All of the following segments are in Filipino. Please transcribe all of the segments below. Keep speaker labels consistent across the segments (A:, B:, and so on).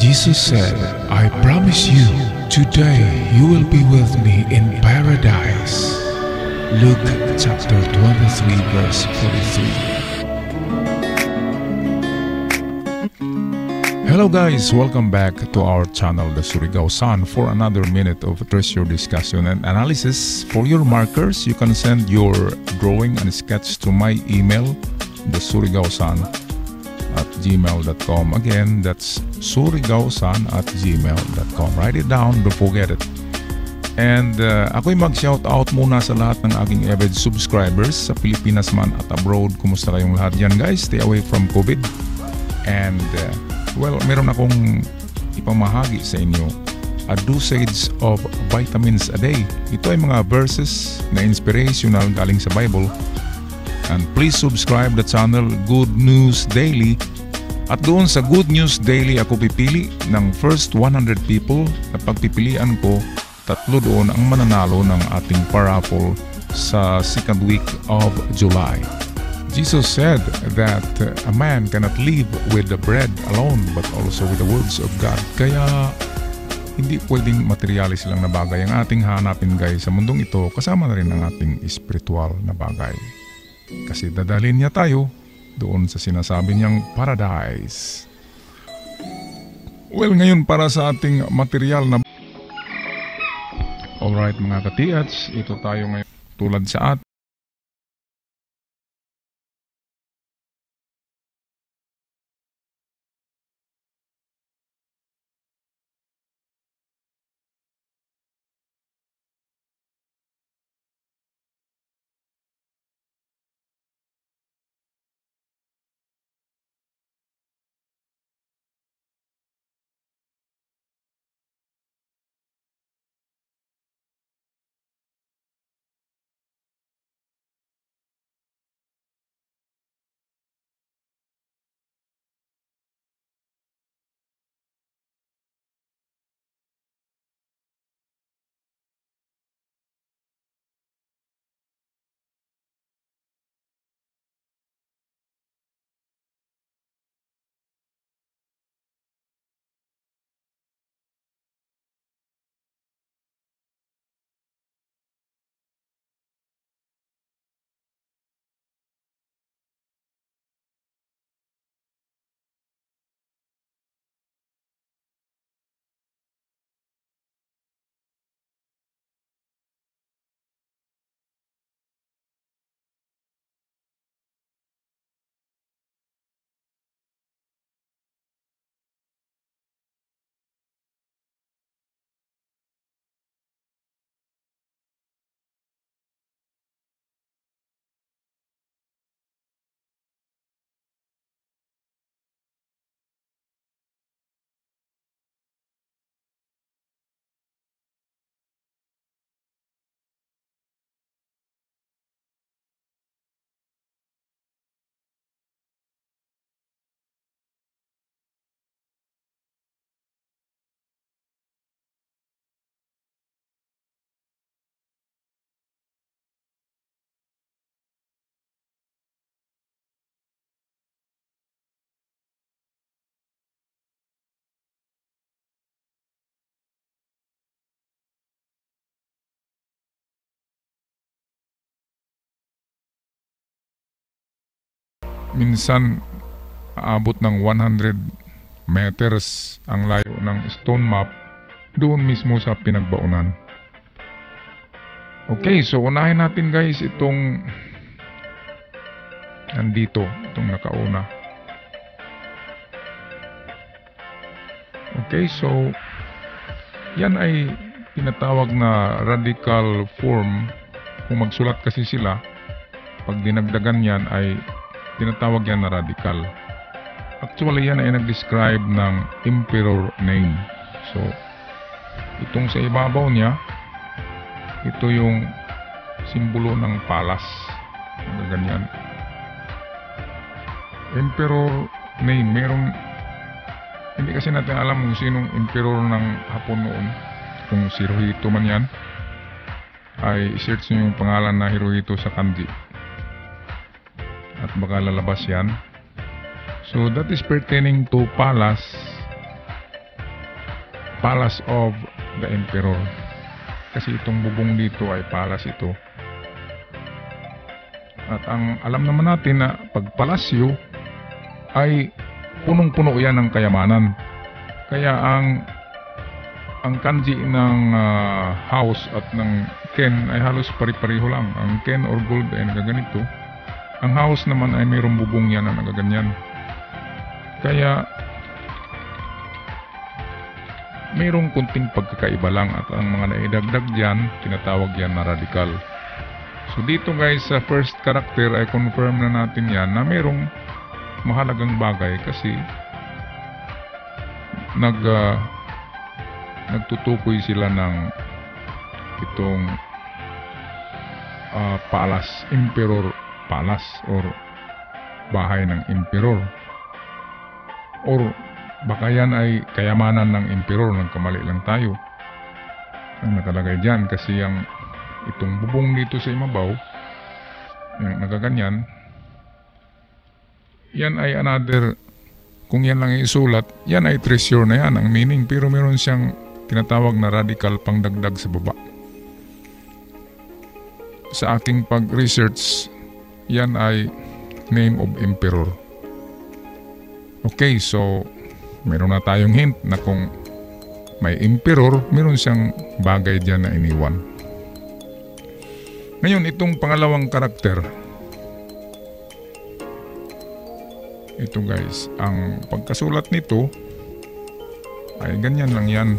A: Jesus said, I promise you, today you will be with me in paradise. Luke chapter 23 verse 43. Hello guys, welcome back to our channel, The Surigao Sun, for another minute of treasure discussion and analysis. For your markers, you can send your drawing and sketch to my email, thesurigaosun@gmail.com. Again, that's surigaosun@gmail.com. Write it down, don't forget it. And ako'y mag-shoutout muna sa lahat ng aking avid subscribers sa Pilipinas man at abroad. Kumusta kayong lahat dyan guys? Stay away from COVID. And well, meron akong ipamahagi sa inyo, a dosage of vitamins a day. Ito ay mga verses na inspirational galing sa Bible. And please subscribe the channel Good News Daily. At doon sa Good News Daily, ako pipili ng first 100 people na pagpipilian ko, tatlo doon ang mananalo ng ating paraffle sa second week of July. Jesus said that a man cannot live with the bread alone but also with the words of God. Kaya hindi pwedeng materialis lang na bagay ang ating hanapin guys sa mundong ito, kasama na rin ang ating spiritual na bagay. Kasi dadalhin niya tayo doon sa sinasabi niyang paradise. Well, ngayon para sa ating material na alright mga katiats, ito tayo ngayon tulad sa atin. Minsan aabot ng 100 meters ang layo ng stone map doon mismo sa pinagbaunan. Okay, so unahin natin guys itong nandito, itong nakauna. Okay, so yan ay tinatawag na radical form. Kung magsulat kasi sila, pag dinagdagan yan ay tinatawag yan na radical. Actually, yan ay nag-describe ng emperor name. So, itong sa ibabaw niya, ito yung simbolo ng palace. Ganyan. Emperor name. Merong, hindi kasi natin alam kung sinong emperor ng Hapon noon. Kung si Hirohito man yan, ay search nyo yung pangalan na Hirohito sa kanji. At baka lalabas yan. So that is pertaining to palace Palace of the Emperor. Kasi itong bubong dito ay palace ito. At ang alam naman natin na pag palasyo ay punong-puno yan ng kayamanan. Kaya ang kanji ng house at ng ken ay halos pari-pareho lang. Ang ken or gold ay nagaganito. Ang house naman ay mayroong bubong yan na nagaganyan. Kaya mayroong kunting pagkakaiba lang at ang mga naidagdag dyan, tinatawag yan na radical. So dito guys, sa first character ay confirm na natin yan na mayroong mahalagang bagay kasi nagtutukoy sila ng itong palace, emperor palace or bahay ng emperor, or baka yan ay kayamanan ng emperor, nagkamali lang tayo ang nakalagay dyan kasi yung itong bubong dito sa imabaw yung nagaganyan, yan ay another, kung yan lang isulat, yan ay treasure na yan ang meaning, pero meron siyang tinatawag na radical pangdagdag sa baba. Sa aking pag-research, yan ay name of emperor. Okay, so meron na tayong hint na kung may emperor, meron siyang bagay dyan na iniwan. Ngayon, itong pangalawang karakter, ito guys, ang pagkasulat nito ay ganyan lang yan.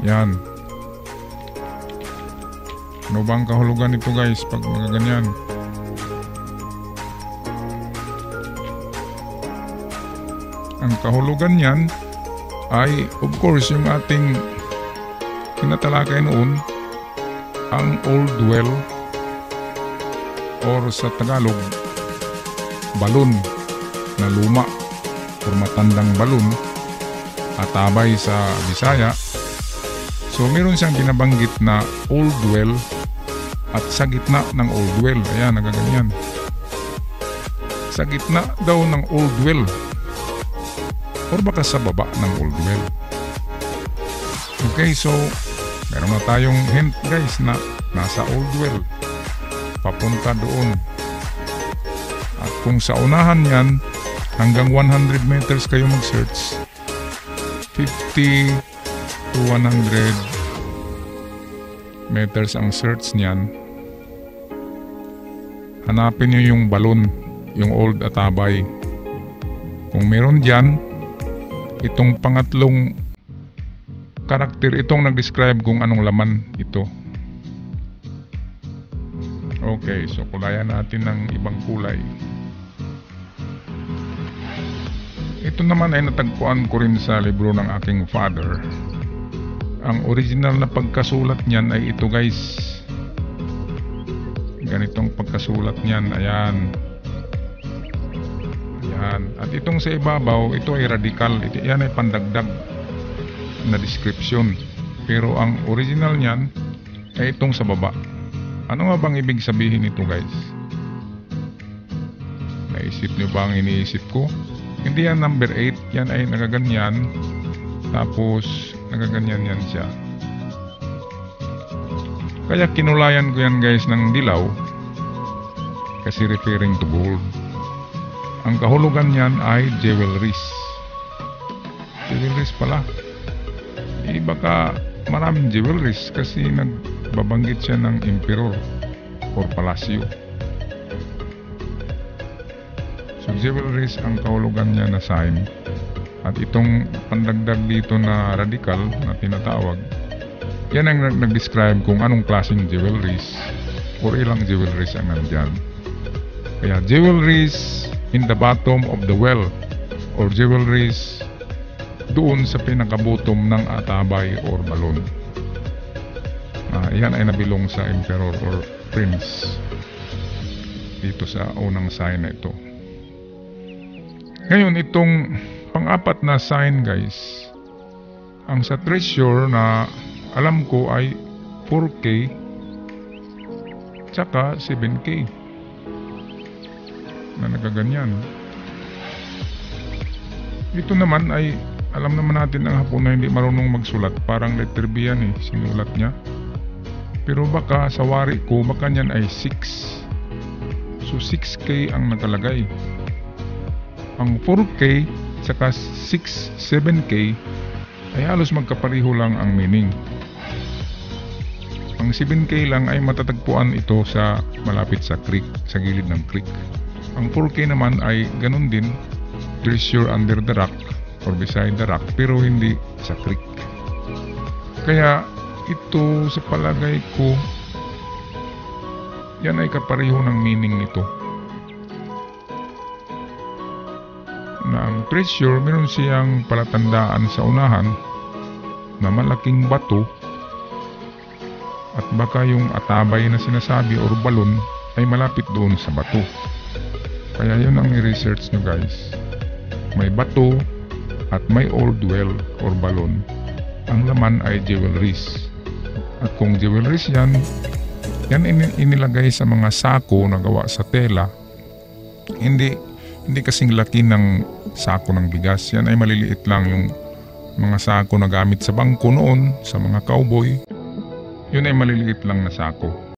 A: Yan. Ano bang kahulugan nito guys pag mga ganyan? Ang kahulugan niyan ay of course yung ating tinatalakay noon, ang old well or sa Tagalog balon na luma or matandang balon at tabay sa Bisaya. So meron siyang binabanggit na old well at sa gitna ng old well. Ayan, nagaganyan. Sa gitna daw ng old well or baka sa baba ng old well. Okay, so meron na tayong hint guys na nasa old well, papunta doon. At kung sa unahan yan, hanggang 100 meters kayo mag-search, 50 to 100 meters ang search niyan, hanapin nyo yung balon, yung old atabay. Kung meron dyan, itong pangatlong karakter, itong nag-describe kung anong laman ito. Okay, so kulayan natin ng ibang kulay. Ito naman ay natagpuan ko rin sa libro ng aking father. Ang original na pagkasulat niyan ay ito guys. Ganitong pagkasulat niyan, ayan. Ayan. At itong sa ibabaw, ito ay radical. Yan ay pandagdag na description. Pero ang original niyan ay itong sa baba. Ano nga bang ibig sabihin nito guys? Naisip nyo ba ang iniisip ko? Hindi yan number 8, yan ay nagaganyan. Tapos nagaganyan yan siya. Kaya kinulayan ko yan guys ng dilaw kasi referring to gold. Ang kahulugan niyan ay jewelries. Jewelries pala. Baka maraming jewelries kasi nagbabanggit siya ng emperor or palasyo. So jewelries ang kahulugan niya na sign. At itong pandagdag dito na radical na tinatawag, yan ang nag-describe kung anong klaseng jewelries or ilang jewelries ang nandyan. Kaya jewelries in the bottom of the well or jewelries doon sa pinakabutom ng atabay or balon. Yan ay nabilong sa emperor or prince dito sa unang sign na ito. Ngayon, itong pang-apat na sign guys, ang sa treasure na alam ko ay 4K tsaka 7K na nagaganyan. Ito naman ay alam naman natin ang Hapon na hindi marunong magsulat, parang letter B yan sinulat niya. Pero baka sa wari ko, baka niyan ay 6. So 6K ang nakalagay. Ang 4K saka 7K ay halos magkapareho lang ang meaning. Ang 7K lang ay matatagpuan ito sa malapit sa creek, sa gilid ng creek. Ang 4K naman ay ganun din, treasure under the rock or beside the rock, pero hindi sa creek. Kaya ito sa palagay ko, yan ay kapareho ng meaning nito. Na ang treasure, meron siyang palatandaan sa unahan na malaking bato, at baka yung atabay na sinasabi or balon ay malapit doon sa bato. Kaya yun ang i-research nyo guys. May bato at may old well or balon. Ang laman ay jewelries. At kung jewelries yan inilagay sa mga sako na gawa sa tela. Hindi kasing laki ng sako ng bigas. Yan ay maliliit lang, yung mga sako na gamit sa bangko noon, sa mga cowboy. Yun ay maliliit lang na sako.